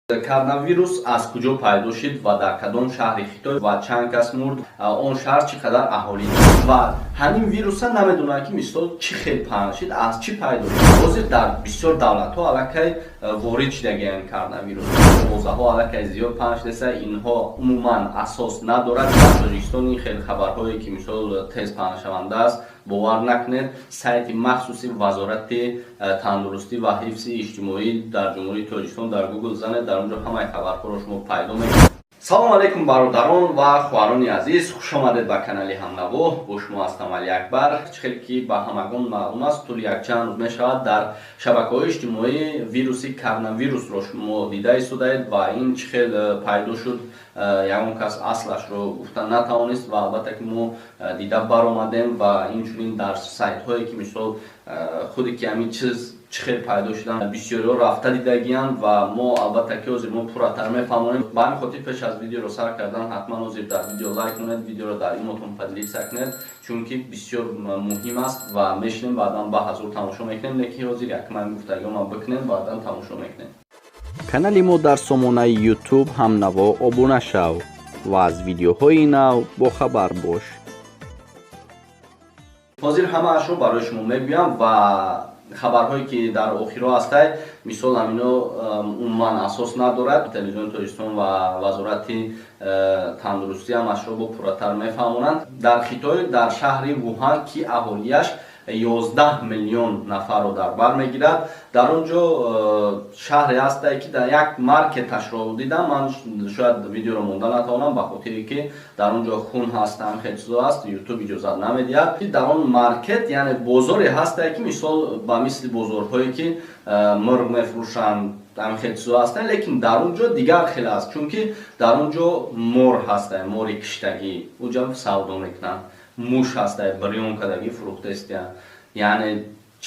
Коронавирус аз куҷо пайдо шуд ва дар кадом шаҳри Хитой ва чанд кас мурд, он шаҳр чӣ қадар аҳолӣ дорад ва ҳамин вируса намедонад ки мисол чӣ хел паҳн шуд, аз чӣ пайдо шуд. ҳозир дар бисёр давлатҳо аллакай ворид шудагиянд коронавирус. овозаҳо аллакай зиёд паҳн шудаса, инҳо умуман асос надорад. дар Тоҷикистон ин хел хабарҳое ки мисол тез паҳншаванда аст, бовар накунед, сайти махсуси вазорати тандурустӣ ва ҳифзи иҷтимоӣ дар ҷумҳурии Тоҷикистон дар Google занед, дар онҷо ҳамаи хабарҳоро шумо пайдо мекунед. салом алейкум бародарон ва хӯҳарони азиз, хуш омадед ба канали Ҳамнаво. бо шумо ҳастам Али Акбар. чӣ ки ба ҳамагон маълум аст, тӯли якчанд рӯз мешавад дар шабакаҳои иҷтимоӣ вируси коронавирусро шумо дида истодаед ва ин чӣ хел пайдо шуд, ягон кас аслашро гуфта натавонист ва албатта ки мо дида баромадем ва инчунин дар сайтҳое ки мисол худи ки ҳамин чиз чӣ хел пайдо шудан бисёриҳо рафта дидагиянд ва мо албатта ки ҳозир мо пурратар мефаҳмонем. ба ҳамин хотир пеш аз видеоро сар кардан ҳатман ҳозир дар видео лайк кунед, видеоро дар имотон поделиться кунед, чунки бисёр муҳим аст ва мешинем баъдан ба ҳазур тамошо мекунем, лекин ҳозир якман гуфтагиҳоам бикунем, баъдан тамошо мекунем. канали мо дар сомонаи YouTube Ҳамнаво обуна шав ва аз видеоҳои нав бохабар бош. ҳозир ҳамаашро барои шумо мегӯям ва хабарҳое ки дар охирҳо ҳастай, мисол ҳамино умуман асос надорад. Телевизиони Тоҷикистон ва вазорати тандурустӣ ҳамашро бо пурратар мефаҳмонанд. Дар Хитой, дар шаҳри Вуҳан ки аҳолияш 11 миллион нафарро дар бар мегирад, дар он ҷо шаҳре ҳастай ки дар як маркеташро дидам. ман шояд видеоро монда натавонам ба хотире ки дар он ҷо хун ҳаст, ҳамин хел чизо ҳаст, ютуб иҷозат намедиҳад. дар он маркет яъне бозоре ҳастай ки мисол ба мисли бозорҳое ки мирғ мефурӯшанд, ҳамин хел чизо ҳастанд, лекин дар он ҷо дигар хел аст, чунки дар он ҷо мор ҳастай, мори киштагӣ уҷа савдо мекунанд, муш ҳастай, бирён кадагӣ фурӯхтастиянд, яъне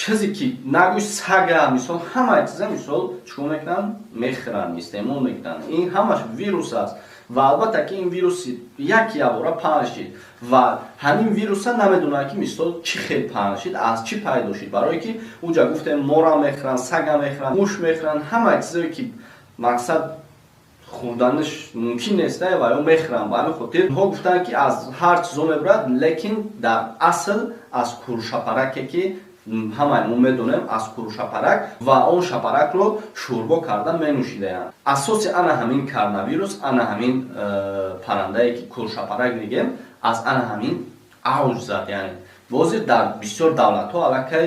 чизе ки нагӯй сага мисол ҳамаи чиза мисол чикор мекунанд, мехӯранд, истеъмол мекунанд. ин ҳамаш вирус аст ва албатта ки ин вируси яки ябора паҳн шуд ва ҳамин вируса намедонад ки мисол чӣ хел паҳн шуд, аз чӣ пайдо шуд. барое ки уҷа гуфтем мора мехӯранд, сага мехӯранд, муш мехӯранд, ҳамаи чизое ки мақсад хурданаш мумкин нест ва ё мехӯранд. ба ҳамин хотир инҳо гуфтанд ки аз ҳар чизо мебурад, лекин дар асл аз куршапараке ки ҳамаи мо медонем, аз куршапарак ва он шапаракро шӯрбо карда менӯшидаянд. асоси ана ҳамин коронавирус, ана ҳамин паррандае ки куршапарак мегем, аз ана ҳамин авҷ зад. яъне ҳозир дар бисёр давлатҳо аллакай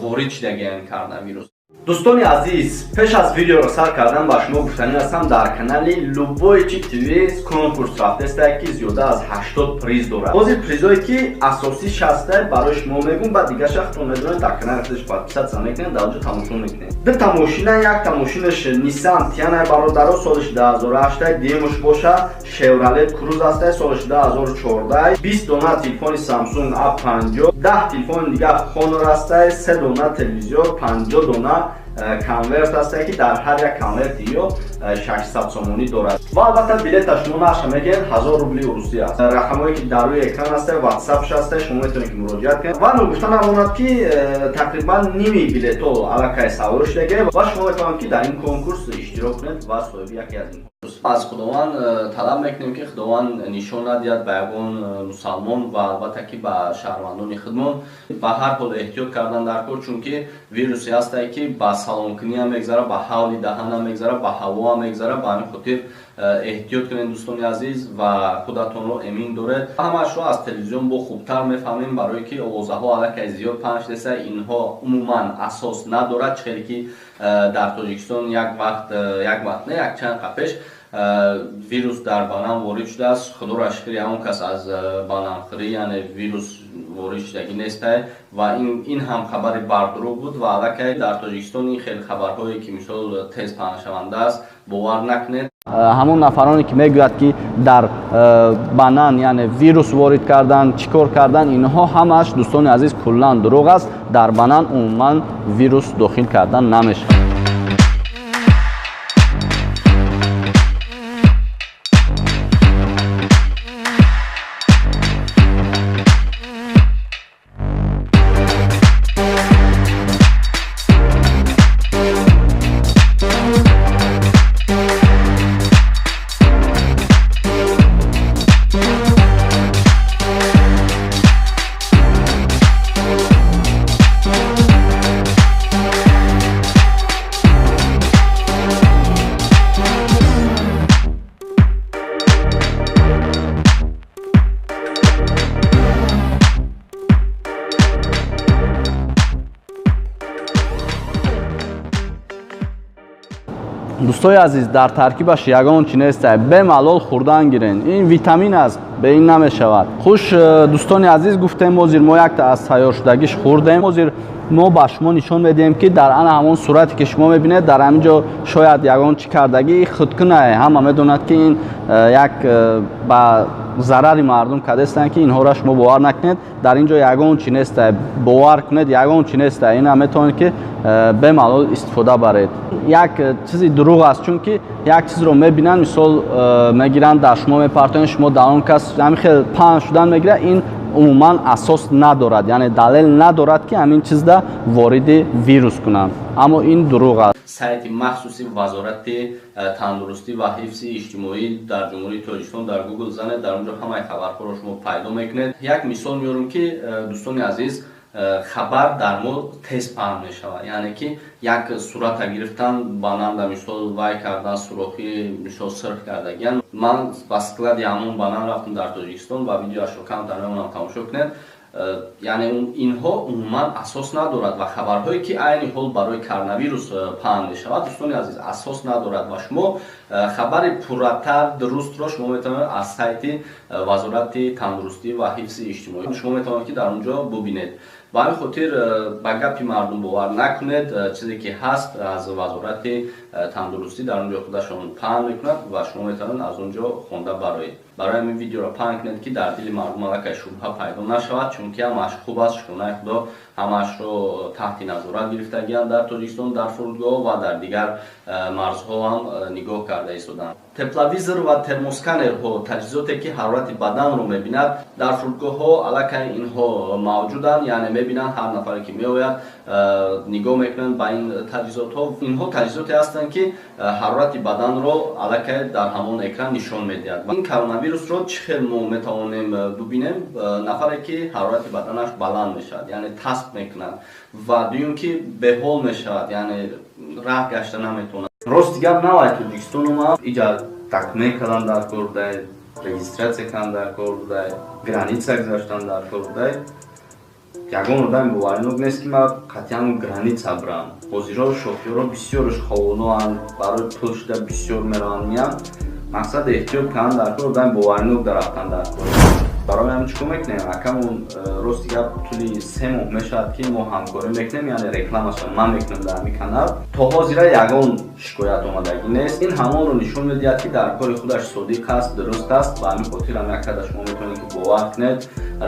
ворид шудагиянд коронавирус. дӯстони азиз, пеш аз видеоро сар кардан ба шумо гуфтанӣ ҳастам, дар канали Любой Чип ТВ конкурс рафтаста ки зиёда аз 80 приз дорад. ҳозир призое ки асосӣ шаста барои шумо мегӯм, ба дигар шахтон медонед, дар канали худаш подписатсия мекунед, дар онҷо тамошо мекунед. дута мошина, якта мошинаш Nissan Tiana бародаро соли 2008, демуш боша Chevrolet Cruze аста соли 2014, 20 дона телефони Samsung A50, 10 телефони дигар Honor аста, 3 дона телевизор, 50 дона конверт аст ки дар ҳар як конверти ё 600 сомонӣ дорад ва албатта билета шумо наша мегӯед 1000 рубли урусӣ аст. рақамое ки дар рӯи экран аст, ватсапш аст, шумо метавонед ки муроҷиат кунед ва гуфта намонад ки тақрибан ними билетҳо аллакай савор шудагӣ ва шумо метавонед ки дар ин конкурс иштирок кунед ва соҳиби яке аз ин. аз худованд талаб мекунем ки худованд нишон надиҳад ба ягон мусалмон ва албатта ки ба шаҳрвандони худмон ба ҳар ҳол эҳтиёт кардан дар кор, чунки вирусе ҳастае ки ба салонкунӣ ҳам мегзарад, ба ҳавли даҳан ҳам мегзарад, ба ҳаво ҳам мегзарад. ба ҳамин хотир эҳтиёт кунед дӯстони азиз ва худатонро эмин доред. ҳамаашро аз телевизион бо хубтар мефаҳмем, барое ки овозаҳо аллакай зиёд паҳн шудаса, инҳо умуман асос надорад. чӣ хеле ки дар Тоҷикистон як вақт не якчанд қапеш вирус дар банан ворид шудааст. худоро шукр ягон кас аз бананхӯрӣ яъне вирус ворид шудагӣ нестай ва ин ҳам хабари бардуруғ буд ва аллакай дар Тоҷикистон ин хел хабарҳое ки мисол тез паҳншаванда аст, бовар накунед. ҳамон нафароне ки мегӯяд ки дар банан яъне вирус ворид кардан, чикор кардан, инҳо ҳамааш дӯстони азиз куллан дурӯғ аст. дар банан умуман вирус дохил кардан намешавад. дӯстои азиз, дар таркибаш ягон чи нест, бемалол хӯрдан гирен. Ин витамин аст, бе ин намешавад. Хуш, дӯстони азиз, гуфтем ҳозир мо якта аз сайёршудагиш хӯрдем. Ҳозир мо ба шумо нишон медиҳем ки дар ана ҳамон сурате ки шумо мебинед, дар ҳамин ҷо шояд ягон чӣ кардагӣ худкунае. Ҳама медонад ки ин як ба зарари мардум кардестанд ки инҳоро шумо бовар накунед. Дар ин ҷо ягон чи нест, бовар кунед, ягон чи нест. Ина метавонед ки бемалол истифода баред. Як чизи дурӯғ аст, чунки як чизро мебинанд, мисол мегиранд, дар шумо мепартоянд, шумо дар он кас ҳамин хел паҳн шудан мегирад. Ин умуман асос надорад, яъне далел надорад ки ҳамин чизда вориди вирус кунанд. Аммо ин дурӯғ аст. сайти махсуси вазорати тандурустӣ ва ҳифзи иҷтимоӣ дар ҷумҳурии Тоҷикистон дар Google занед, дар он ҷо ҳамаи хабарҳоро шумо пайдо мекунед. Як мисол меорам ки дӯстони азиз, хабар дар мо тез паҳн мешавад, яъне ки як сурата гирифтан бананда, мисол вай кардан, сурохи мисол сирх кардагиян. Ман ба склади ҳамон банан рафтам дар Тоҷикистон ва видеоашро камтар мемонам тамошо кунед. яъне инҳо умуман асос надорад ва хабарҳое ки айни ҳол барои коронавирус паҳн мешавад, дӯстони азиз, асос надорад ва шумо хабари пурратар, дурустро шумо метавонед аз сайти вазорати тандурустӣ ва ҳифзи иҷтимоӣ шумо метавонед ки дар он ҷо бубинед. ба ҳамин хотир ба гапи мардум бовар накунед. Чизе ки ҳаст аз вазорати тандурустӣ дар он ҷо худашон паҳн мекунад ва шумо метавонед аз он ҷо хонда бароед. Барои ҳамин видеоро паҳн кунед ки дар дили мардум аллакай шубҳа пайдо нашавад, чунки ҳамааш хуб аст, шукрнаи худо, ҳамаашро таҳти назорат гирифтагиянд дар Тоҷикистон, дар фурудгоҳ ва дар дигар марзҳо ҳам нигоҳ карда истоданд. Тепловизор ва термосканерҳо, таҷҳизоте ки ҳарорати баданро мебинад, дар фурудгоҳҳо аллакай инҳо мавҷуданд, яъне мебинанд ҳар нафаре ки меояд нигоҳ мекунанд ба ин таҷҳизотҳо. Инҳо таҷҳизоте ҳастанд ки ҳарорати баданро аллакай дар ҳамон экран нишон медиҳад. Ин коронавирусро чӣ хел мо метавонем бубинем? Нафаре ки ҳарорати баданаш баланд мешавад, яъне тасб мекунад ва дуюм ки беҳол мешавад, яъне раҳ гашта наметавонад. Рости гап навай Тоҷикистон омад, иҷа такмек кардан дар кор будай, регистратсия кардан дар кор будай, граница гузаштан дар кор будай. Ягон одами боваринок нест ки ман қатъиян граница бирам. Ҳозиро шофёрро бисёрш ховоноанд, барои пул шуда бисёр мераванд. Миям мақсад эҳтиёт кардан дар кор, одами боваринок дарафтан дар кор. барои ҳамин чӣ кор мекунем? Акамон рости гап тӯли 3 моҳ мешавад ки мо ҳамкорӣ мекунем, яъне рекламашро ман мекунам дар ҳамин канал. То ҳозира ягон шикоят омадагӣ нест. ин ҳамонро нишон медиҳад ки дар кори худаш содиқ аст, дуруст аст. Ба ҳамин хотир ҳам яккада шумо метавонед ки бовар кунед.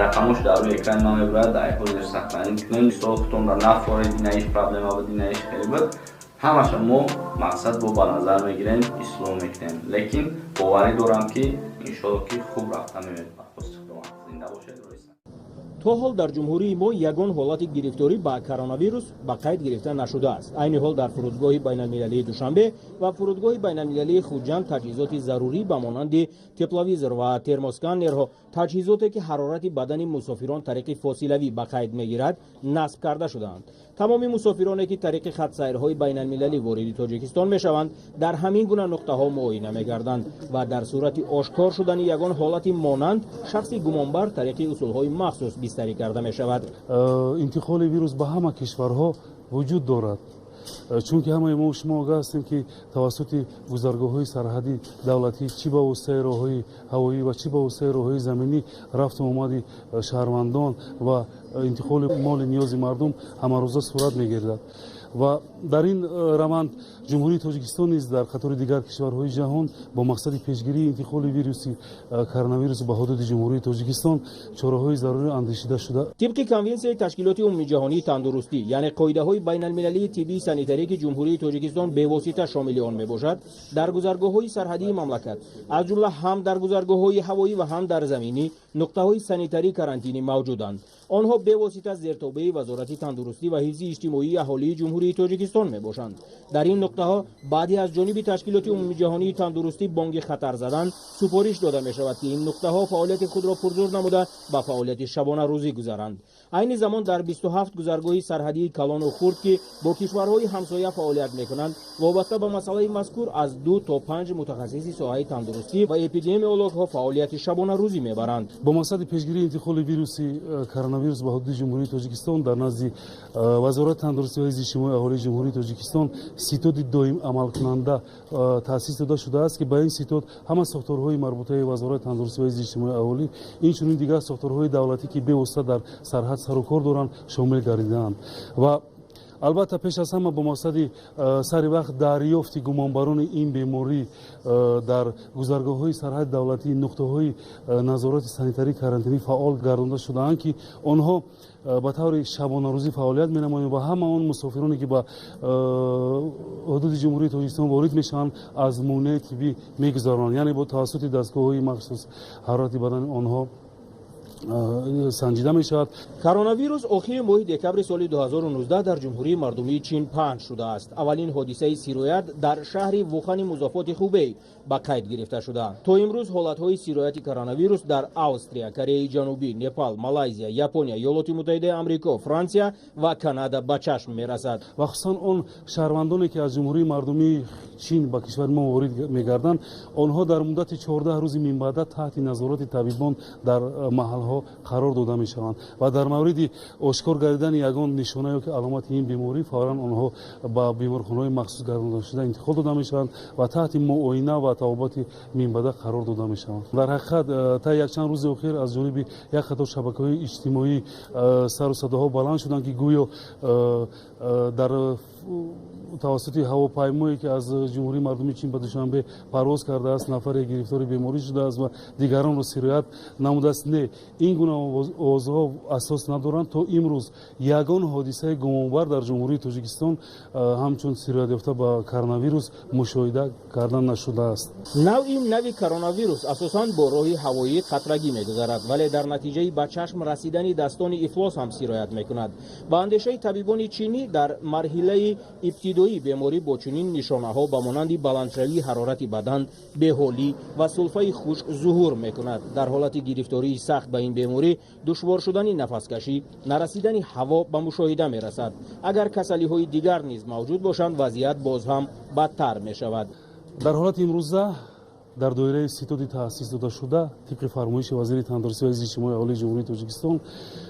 Рақамош дар рӯи экрани ман мебурад, дар ҳозир сахтанӣ кунед. Мисол худтонро нафоред, ина ҳеҷ проблема буд, ина ҳеҷ хеле буд. ҳамаша мо мақсад бо ба назар мегирем, ислоҳ мекунем. Лекин боварӣ дорам ки иншоалло ки хуб рафта меояд. то ҳол дар ҷумҳурии мо ягон ҳолати гирифторӣ ба коронавирус ба қайд гирифта нашудааст. айни ҳол дар фурудгоҳи байналмилалии Душанбе ва фурудгоҳи байналмилалии Хуҷанд таҷҳизоти зарурӣ ба монанди тепловизор ва термосканерҳо, таҷҳизоте ки ҳарорати бадани мусофирон тариқи фосилавӣ ба қайд мегирад, насб карда шудаанд. тамоми мусофироне ки тариқи хатсайрҳои байналмилалӣ вориди Тоҷикистон мешаванд, дар ҳамин гуна нуқтаҳо муоина мегарданд ва дар сурати ошкор шудани ягон ҳолати монанд шахси гумонбар тариқи усулҳои махсус бистарӣ карда мешавад. интиқоли вирус ба ҳама кишварҳо вуҷуд дорад, чунки ҳамаи мо шумо огаҳ ҳастем ки тавассути гузаргоҳҳои сарҳади давлатӣ чӣ ба воситаи роҳҳои ҳавоӣ ва чӣ ба воситаи роҳҳои заминӣ рафту омади шаҳрвандон ва интиқоли моли ниёзи мардум ҳамарӯза сурат мегирдад ва дар ин раванд ҷумҳурии Тоҷикистон низ дар қатори дигар кишварҳои ҷаҳон бо мақсади пешгирии интиқоли вируси коронавирус ба ҳудуди ҷумҳурии Тоҷикистон чораҳои зарури андешида шуда. тибқи конвенсияи ташкилоти умумии ҷаҳонии тандурустӣ, яъне қоидаҳои байналмилалии тиббии санитарӣ ки ҷумҳурии Тоҷикистон бевосита шомили он мебошад, дар гузаргоҳҳои сарҳадии мамлакат аз ҷумла ҳам дар гузаргоҳҳои ҳавоӣ ва ҳам дар заминӣ нуқтаҳои санитарӣ карантинӣ мавҷуданд. онҳо бевосита зертобаи вазорати тандурустӣ ва ҳифзи иҷтимоии аҳолии ҷумҳурии Тоҷикистон мебошанд. дар ин нуқтаҳо баъди аз ҷониби ташкилоти умумии ҷаҳонии тандурустӣ бонги хатар задан супориш дода мешавад ки ин нуқтаҳо фаъолияти худро пурзур намуда ба фаъолияти шабонарӯзӣ гузаранд. айни замон дар 27 гузаргоҳи сарҳадии Калону Хурд ки бо кишварҳои ҳамсоя фаъолият мекунанд, вобаста ба масъалаи мазкур аз 2 то 5 мутахассиси соҳаи тандурустӣ ва эпидемиологҳо фаъолияти шабонарӯзӣ мебаранд. бо мақсади пешгирии интиқоли вируси коронавирус ба ҳудуди ҷумҳурии Тоҷикистон дар назди вазорати тандурустӣ ва ҳифзи иҷтимоии аҳолии ҷумҳурии тоҷикистон ситоди доим амалкунанда таъсис дода шудааст ки ба ин ситод ҳама сохторҳои марбутаи вазорати тандурустӣ ва ҳизби иҷтимоии аҳолӣ инчунин дигар сохторҳои давлатӣ ки бевосита дар сарҳад сару кор доранд шомил гардидаанд. ва албатта пеш аз ҳама бо мақсади сари вақт дарёфти гумонбарони ин беморӣ дар гузаргоҳҳои сарҳади давлатӣ нуқтаҳои назорати санитарӣ карантинӣ фаъол гардонда шудаанд ки онҳо ба таври шабонарӯзӣ фаъолият менамоянд ва ҳама он мусофироне ки ба ҳудуди ҷумҳурии тоҷикистон ворид мешаванд аз муайнаи тиббӣ мегузаронанд, яъне бо тавассути дастгоҳҳои махсус ҳарорати бадани онҳо санҷида мешавад. коронавирус охири моҳи декабри соли 2019 дар ҷумҳурии мардумии чин паҳн шудааст. аввалин ҳодисаи сироят дар шаҳри вухани музофоти хубей ба қайд гирифта шуда. то имрӯз ҳолатҳои сирояти коронавирус дар австрия, кореяи ҷанубӣ, непал, малайзия, япония, иёлоти муттаҳидаи амрико, франсия ва канада ба чашм мерасад. ва хусусан он шаҳрвандоне ки аз ҷумҳурии мардумии чин ба кишвари мо ворид мегарданд, онҳо дар муддати 14 рӯзи минбаъда таҳти назорати табибон дар маҳалҳо қарор дода мешаванд ва дар мавриди ошкор гардидани ягон нишона ё ки аломати ин беморӣ фавран онҳо ба беморхонаҳои махсус гардондашуда интиқол дода мешаванд ва таҳти муоина ва тавобати минбаъда қарор дода мешаванд. дар ҳақиқат та якчанд рӯзи охир аз ҷониби як қатор шабакаҳои иҷтимоӣ сару садоҳо баланд шуданд ки гӯё дар тавассути ҳавопаймое ки аз ҷумҳурии мардумии чин ба душанбе парвоз кардааст нафаре гирифтори беморӣ шудааст ва дигаронро сироят намудааст. Не, ин гуна овозҳо асос надоранд. то имрӯз ягон ҳодисаи гумонбар дар ҷумҳурии тоҷикистон ҳамчун сироятёфта ба коронавирус мушоҳида карда нашудааст. навъи нави коронавирус асосан бо роҳи ҳавоӣ қатрагӣ мегузарад, вале дар натиҷаи ба чашм расидани dastoни ифлос ҳам сироят мекунад. ба андешаи табибони чинӣ дар марҳилаи ибтидоӣ беморӣ бо чунин нишонаҳо ба монанди баландшавии ҳарорати бадан, беҳолӣ ва сулфаи хушк зуҳур мекунад. дар ҳолати гирифтории сахт ба ин беморӣ душвор шудани нафаскашӣ, нарасидани ҳаво ба мушоҳида мерасад. агар касалиҳои дигар низ мавҷуд бошанд, вазъият боз ҳам бадтар мешавад. дар ҳолати имрӯза дар доираи ситоди таъсис додашуда тибқи фармоиши вазири тандурустӣ ва ҳизби иҷтимоии аҳолии ҷумҳурии тоҷикистон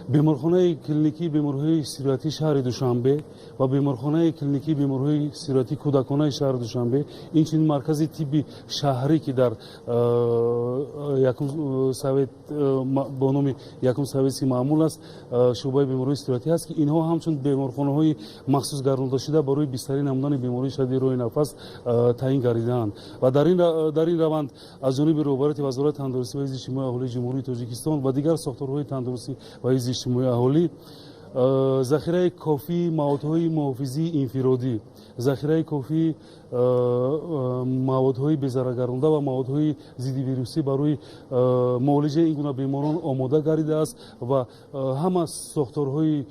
беморхонаи клиникии бемориҳои сироятии шаҳри душанбе ва беморхонаи клиникии бемориҳои сироятии кӯдаконаи шаҳри душанбе инчунин маркази тибби шаҳрӣ ки дар бо номи якум советский маъмул аст шуъбаи бемориҳои сироятӣ аст ки инҳо ҳамчун беморхонаҳои махсус гардондашуда барои бистарӣ намудани бемории шадиди роҳи нафас таъин гардидаанд. ва дар ин раванд аз ҷониби роҳбарияти вазорати тандурустӣ ва ҳизби иҷтимоии аҳолии ҷумҳурии тоҷикистон ва дигар сохторҳои тандурустӣ ва ҳизби иҷтимоии аҳолӣ захираи кофии маводҳои муҳофизии инфиродӣ, захираи кофии маводҳои безараргардонда ва маводҳои зиддивирусӣ барои муолиҷаи ин гуна беморон омода гардидааст ва ҳама сохторҳои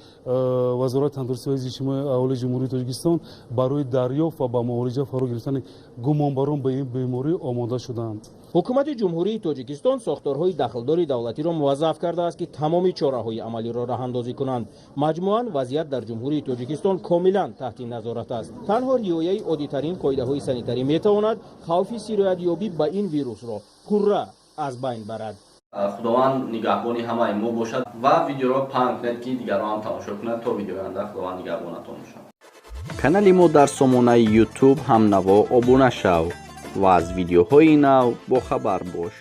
вазорати тандурустӣ ва ҳизби иҷтимоии аҳолии ҷумҳурии тоҷикистон барои дарёфт ва ба муолиҷа фаро гирифтани гумонбарон ба ин беморӣ омода шуданд. ҳукумати ҷумҳурии тоҷикистон сохторҳои дахлдори давлатиро муваззаф кардааст ки тамоми чораҳои амалиро раҳандозӣ кунанд. маҷмӯан вазъият дар ҷумҳурии тоҷикистон комилан таҳти назорат аст. танҳо риояи оддитарин қоидаҳои санитарӣ метавонад хавфи сироятёбӣ ба ин вирусро пурра аз байн барад. худованд нигаҳбони ҳамаи мо бошад ва видеоро паҳн кунед ки дигарон ҳам тамошо кунанд. то видеои оянда худованд нигаҳбонатон бошад. канали мо дар сомонаи YouTube ҳамнаво обуна шав ва аз видеоҳои нав бохабар бош.